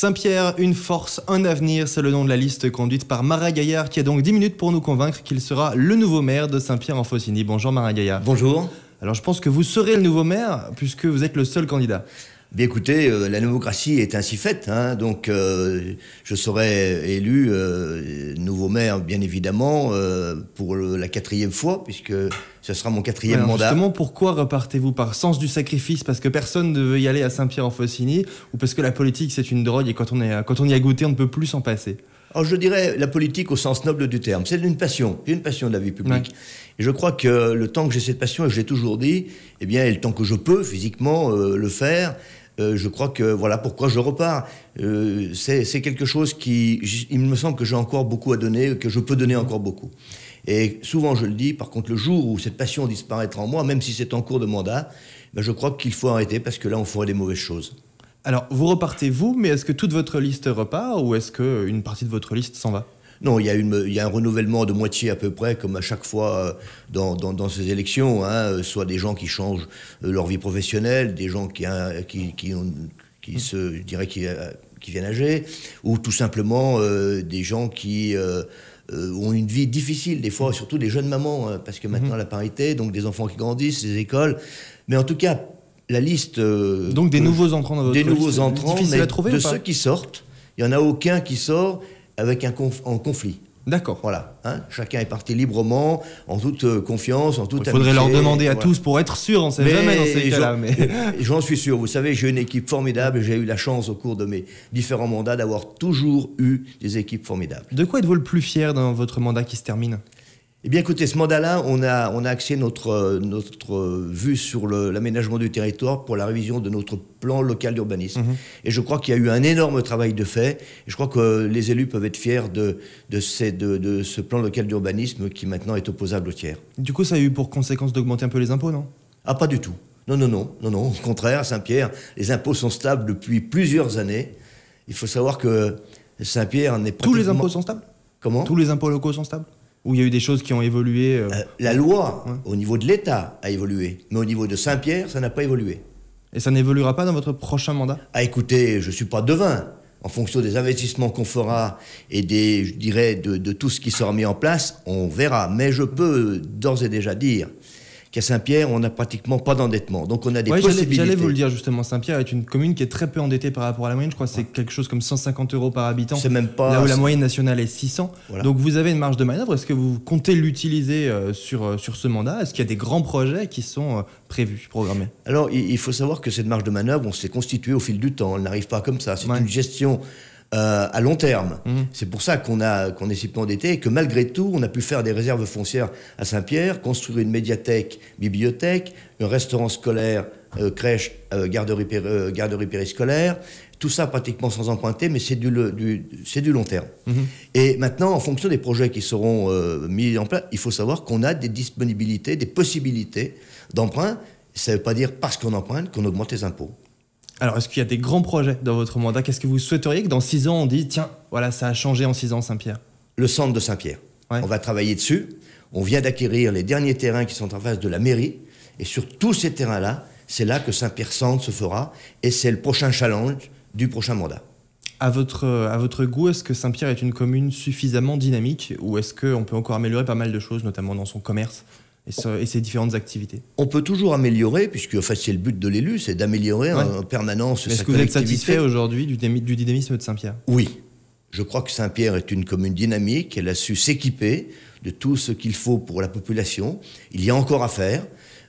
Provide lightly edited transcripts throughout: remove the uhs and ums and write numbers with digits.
Saint-Pierre, une force, un avenir, c'est le nom de la liste conduite par Marat Gaillard qui a donc 10 minutes pour nous convaincre qu'il sera le nouveau maire de Saint-Pierre-en-Faucigny. Bonjour Marat Gaillard. Bonjour. Alors je pense que vous serez le nouveau maire puisque vous êtes le seul candidat. Bien écoutez, la démocratie est ainsi faite, donc je serai élu nouveau maire bien évidemment pour la 4e fois puisque ce sera mon 4e mandat. Justement, pourquoi repartez-vous par sens du sacrifice? Parce que personne ne veut y aller à Saint-Pierre-en-Faucigny ou parce que la politique c'est une drogue et quand on y a goûté on ne peut plus s'en passer? Alors je dirais la politique au sens noble du terme, c'est une passion, de la vie publique. Ouais. Et je crois que le temps que j'ai cette passion, et je l'ai toujours dit, eh bien, et le temps que je peux physiquement le faire, je crois que voilà pourquoi je repars. C'est quelque chose il me semble que j'ai encore beaucoup à donner, que je peux donner encore beaucoup. Et souvent je le dis, par contre le jour où cette passion disparaîtra en moi, même si c'est en cours de mandat, ben, je crois qu'il faut arrêter parce que là on ferait des mauvaises choses. Alors, vous repartez vous, mais est-ce que toute votre liste repart ou est-ce qu'une partie de votre liste s'en va? Non, il y a un renouvellement de moitié à peu près, comme à chaque fois dans ces élections, soit des gens qui changent leur vie professionnelle, des gens qui viennent âgés, ou tout simplement des gens qui ont une vie difficile, des fois, surtout des jeunes mamans, parce que maintenant la parité, donc des enfants qui grandissent, des écoles, mais en tout cas, la liste... Donc des nouveaux entrants dans votre liste. Des nouveaux entrants, difficile à trouver, de ceux qui sortent, il n'y en a aucun qui sort avec en conflit. D'accord. Voilà. Chacun est parti librement, en toute confiance, en toute amitié. Il faudrait leur demander à tous pour être sûr, on ne sait jamais dans ces cas-là. J'en suis sûr. Vous savez, j'ai une équipe formidable. J'ai eu la chance au cours de mes différents mandats d'avoir toujours eu des équipes formidables. De quoi êtes-vous le plus fier dans votre mandat qui se termine ? Eh bien, écoutez, ce mandat-là, on a axé notre vue sur l'aménagement du territoire pour la révision de notre plan local d'urbanisme. Et je crois qu'il y a eu un énorme travail de fait. Et je crois que les élus peuvent être fiers de ce plan local d'urbanisme qui maintenant est opposable aux tiers. Du coup, ça a eu pour conséquence d'augmenter un peu les impôts, non ? Ah, pas du tout. Non. Au contraire, à Saint-Pierre, les impôts sont stables depuis plusieurs années. Il faut savoir que Saint-Pierre n'est pratiquement... Tous les impôts sont stables ? Comment ? Tous les impôts locaux sont stables ? Où il y a eu des choses qui ont évolué La loi, au niveau de l'État, a évolué. Mais au niveau de Saint-Pierre, ça n'a pas évolué. Et ça n'évoluera pas dans votre prochain mandat ? Ah, écoutez, je ne suis pas devin. En fonction des investissements qu'on fera et je dirais, de tout ce qui sera mis en place, on verra. Mais je peux d'ores et déjà dire qu'à Saint-Pierre, on n'a pratiquement pas d'endettement. Donc on a des possibilités. J'allais vous le dire justement, Saint-Pierre est une commune qui est très peu endettée par rapport à la moyenne. Je crois que c'est quelque chose comme 150 € par habitant. C'est même pas... Là où la moyenne nationale est 600. Voilà. Donc vous avez une marge de manœuvre. Est-ce que vous comptez l'utiliser sur ce mandat ? Est-ce qu'il y a des grands projets qui sont prévus, programmés ? Alors il faut savoir que cette marge de manœuvre, on s'est constituée au fil du temps. Elle n'arrive pas comme ça. C'est une gestion... à long terme. C'est pour ça qu'on est si peu endetté et que malgré tout, on a pu faire des réserves foncières à Saint-Pierre, construire une médiathèque, bibliothèque, un restaurant scolaire, crèche, garderie périscolaire, tout ça pratiquement sans emprunter, mais c'est du long terme. Et maintenant, en fonction des projets qui seront mis en place, il faut savoir qu'on a des disponibilités, des possibilités d'emprunt. Ça ne veut pas dire parce qu'on emprunte qu'on augmente les impôts. Alors, est-ce qu'il y a des grands projets dans votre mandat ? Qu'est-ce que vous souhaiteriez que dans 6 ans, on dise, tiens, voilà, ça a changé en 6 ans, Saint-Pierre ? Le centre de Saint-Pierre. Ouais. On va travailler dessus. On vient d'acquérir les derniers terrains qui sont en face de la mairie. Et sur tous ces terrains-là, c'est là que Saint-Pierre-Centre se fera. Et c'est le prochain challenge du prochain mandat. À votre goût, est-ce que Saint-Pierre est une commune suffisamment dynamique ou est-ce qu'on peut encore améliorer pas mal de choses, notamment dans son commerce et ses différentes activités ? On peut toujours améliorer, puisque en fait, c'est le but de l'élu, c'est d'améliorer en permanence sa collectivité. Est-ce que vous êtes satisfait aujourd'hui du dynamisme de Saint-Pierre ? Oui. Je crois que Saint-Pierre est une commune dynamique. Elle a su s'équiper de tout ce qu'il faut pour la population. Il y a encore à faire.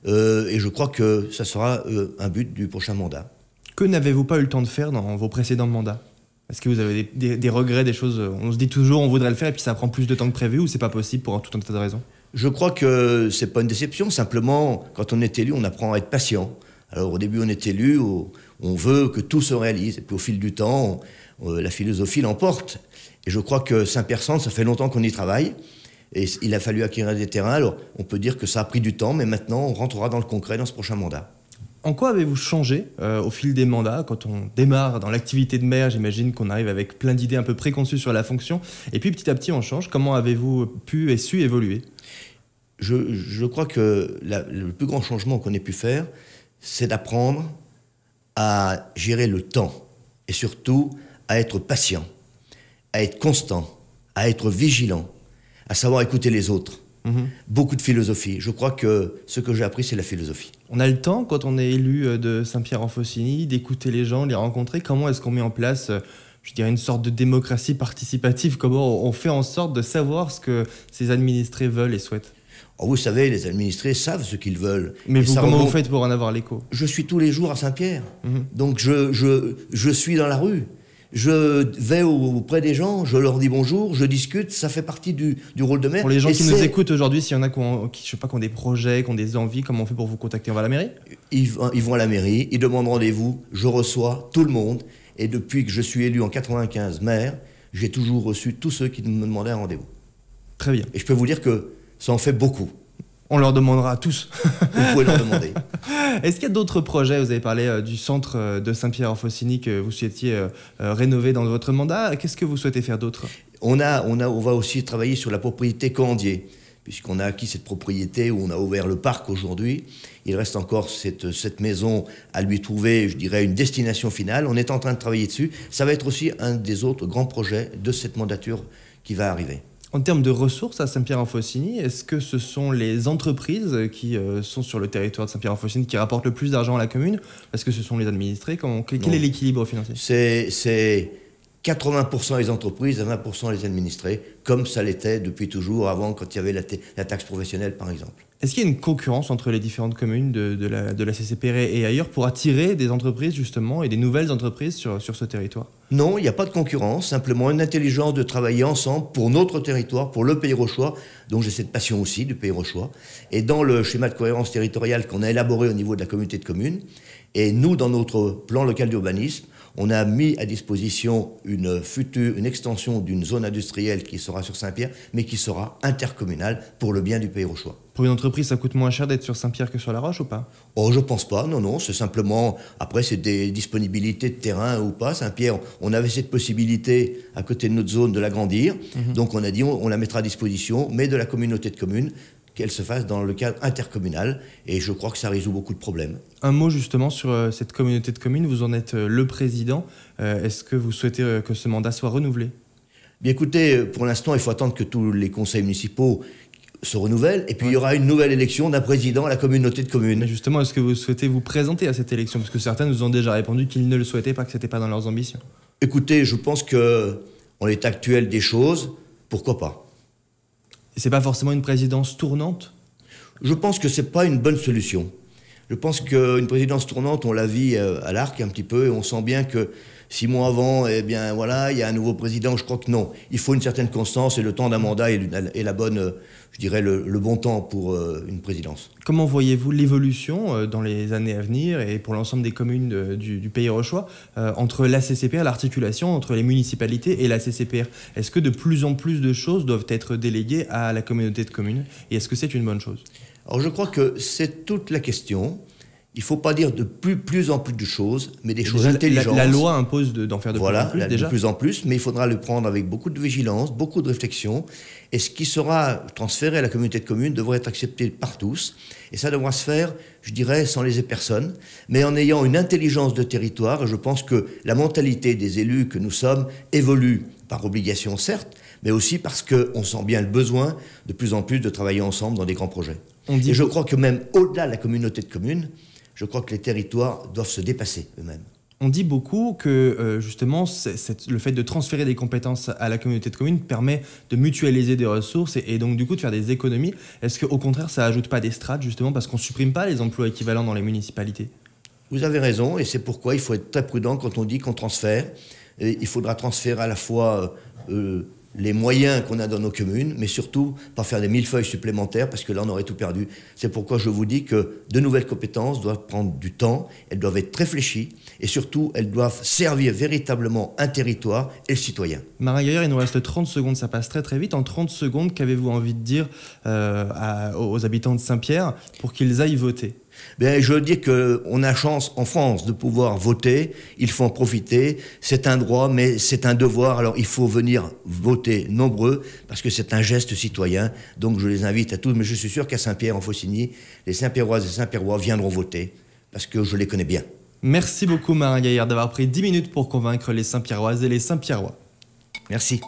Et je crois que ça sera un but du prochain mandat. Que n'avez-vous pas eu le temps de faire dans vos précédents mandats ? Est-ce que vous avez des regrets, des choses... On se dit toujours on voudrait le faire et puis ça prend plus de temps que prévu ou c'est pas possible pour tout un tas de raisons ? Je crois que c'est pas une déception. Simplement, quand on est élu, on apprend à être patient. Alors au début, on est élu, on veut que tout se réalise. Et puis au fil du temps, la philosophie l'emporte. Et je crois que Saint-Pierre-Centre, ça fait longtemps qu'on y travaille. Et il a fallu acquérir des terrains. Alors on peut dire que ça a pris du temps, mais maintenant, on rentrera dans le concret dans ce prochain mandat. En quoi avez-vous changé au fil des mandats ? Quand on démarre dans l'activité de maire, j'imagine qu'on arrive avec plein d'idées un peu préconçues sur la fonction. Et puis petit à petit, on change. Comment avez-vous pu et su évoluer ? Je crois que le plus grand changement qu'on ait pu faire, c'est d'apprendre à gérer le temps et surtout à être patient, à être constant, à être vigilant, à savoir écouter les autres. Beaucoup de philosophie. Je crois que ce que j'ai appris, c'est la philosophie. On a le temps, quand on est élu de Saint-Pierre-en-Faucigny, d'écouter les gens, de les rencontrer. Comment est-ce qu'on met en place, je dirais, une sorte de démocratie participative? Comment on fait en sorte de savoir ce que ces administrés veulent et souhaitent? Alors vous savez, les administrés savent ce qu'ils veulent. Mais vous, comment vous faites pour en avoir l'écho? Je suis tous les jours à Saint-Pierre. Donc je suis dans la rue. Je vais auprès des gens, je leur dis bonjour, je discute, ça fait partie du rôle de maire. Pour les gens qui nous écoutent aujourd'hui, s'il y en a qui ont des projets, qui ont des envies, comment on fait pour vous contacter? On va à la mairie? Ils vont à la mairie, ils demandent rendez-vous, je reçois tout le monde. Et depuis que je suis élu en 95 maire, j'ai toujours reçu tous ceux qui me demandaient un rendez-vous. Très bien. Et je peux vous dire que ça en fait beaucoup. On leur demandera à tous. Vous pouvez leur demander. Est-ce qu'il y a d'autres projets? Vous avez parlé du centre de Saint-Pierre-en-Faucigny que vous souhaitiez rénover dans votre mandat. Qu'est-ce que vous souhaitez faire d'autre? On va aussi travailler sur la propriété Candier, puisqu'on a acquis cette propriété où on a ouvert le parc aujourd'hui. Il reste encore cette maison à lui trouver, je dirais, une destination finale. On est en train de travailler dessus. Ça va être aussi un des autres grands projets de cette mandature qui va arriver. En termes de ressources à Saint-Pierre-en-Faucigny, est-ce que ce sont les entreprises qui sont sur le territoire de Saint-Pierre-en-Faucigny qui rapportent le plus d'argent à la commune? Est-ce que ce sont les administrés? Quel est l'équilibre financier? C'est 80% les entreprises et 20% les administrés, comme ça l'était depuis toujours, avant, quand il y avait la taxe professionnelle, par exemple. Est-ce qu'il y a une concurrence entre les différentes communes de la CCPR et ailleurs pour attirer des entreprises, justement, et des nouvelles entreprises sur ce territoire? Non, il n'y a pas de concurrence, simplement une intelligence de travailler ensemble pour notre territoire, pour le Pays Rochois, dont j'ai cette passion aussi du Pays Rochois. Et dans le schéma de cohérence territoriale qu'on a élaboré au niveau de la communauté de communes, et nous, dans notre plan local d'urbanisme, on a mis à disposition une extension d'une zone industrielle qui sera sur Saint-Pierre, mais qui sera intercommunale pour le bien du Pays Rochois. Pour une entreprise, ça coûte moins cher d'être sur Saint-Pierre que sur La Roche ou pas? Oh, je pense pas, non, c'est simplement, après c'est des disponibilités de terrain ou pas. Saint-Pierre, on avait cette possibilité à côté de notre zone de l'agrandir, donc on a dit on la mettra à disposition, mais de la communauté de communes, qu'elle se fasse dans le cadre intercommunal, et je crois que ça résout beaucoup de problèmes. Un mot justement sur cette communauté de communes, vous en êtes le président. Est-ce que vous souhaitez que ce mandat soit renouvelé? Bien écoutez, pour l'instant, il faut attendre que tous les conseils municipaux se renouvellent, et puis il y aura une nouvelle élection d'un président à la communauté de communes. Mais justement, est-ce que vous souhaitez vous présenter à cette élection? Parce que certains nous ont déjà répondu qu'ils ne le souhaitaient pas, que ce n'était pas dans leurs ambitions. Écoutez, je pense qu'en l'état actuel des choses, pourquoi pas? Et c'est pas forcément une présidence tournante? Je pense que c'est pas une bonne solution. Je pense qu'une présidence tournante, on la vit à l'arc un petit peu, et on sent bien que 6 mois avant, eh bien voilà, il y a un nouveau président. Je crois que non. Il faut une certaine constance, et le temps d'un mandat est la bonne, je dirais, le bon temps pour une présidence. Comment voyez-vous l'évolution dans les années à venir et pour l'ensemble des communes du Pays Rochois entre la CCPR, l'articulation entre les municipalités et la CCPR? Est-ce que de plus en plus de choses doivent être déléguées à la communauté de communes? Et est-ce que c'est une bonne chose? Alors je crois que c'est toute la question. Il ne faut pas dire de plus en plus de choses, mais des choses intelligentes. La loi impose d'en faire de plus en plus, déjà. De plus en plus, mais il faudra le prendre avec beaucoup de vigilance, beaucoup de réflexion. Et ce qui sera transféré à la communauté de communes devrait être accepté par tous. Et ça devra se faire, je dirais, sans léser personne, mais en ayant une intelligence de territoire. Et je pense que la mentalité des élus que nous sommes évolue par obligation, certes, mais aussi parce qu'on sent bien le besoin de plus en plus de travailler ensemble dans des grands projets. Et je crois que même au-delà de la communauté de communes, je crois que les territoires doivent se dépasser eux-mêmes. On dit beaucoup que justement le fait de transférer des compétences à la communauté de communes permet de mutualiser des ressources et donc du coup de faire des économies. Est-ce qu'au contraire ça ajoute pas des strates justement parce qu'on ne supprime pas les emplois équivalents dans les municipalités? Vous avez raison, et c'est pourquoi il faut être très prudent quand on dit qu'on transfère. Et il faudra transférer à la fois les moyens qu'on a dans nos communes, mais surtout pas faire des millefeuilles supplémentaires, parce que là on aurait tout perdu. C'est pourquoi je vous dis que de nouvelles compétences doivent prendre du temps, elles doivent être réfléchies, et surtout elles doivent servir véritablement un territoire et le citoyen. Marin Gaillard, il nous reste 30 secondes, ça passe très très vite. En 30 secondes, qu'avez-vous envie de dire aux habitants de Saint-Pierre pour qu'ils aillent voter? Bien, je veux dire qu'on a chance en France de pouvoir voter, il faut en profiter, c'est un droit mais c'est un devoir, alors il faut venir voter nombreux parce que c'est un geste citoyen, donc je les invite à tous, mais je suis sûr qu'à Saint-Pierre-en-Faucigny, les Saint-Pierroises et Saint-Pierrois viendront voter parce que je les connais bien. Merci beaucoup Marin Gaillard d'avoir pris 10 minutes pour convaincre les Saint-Pierroises et les Saint-Pierrois. Merci.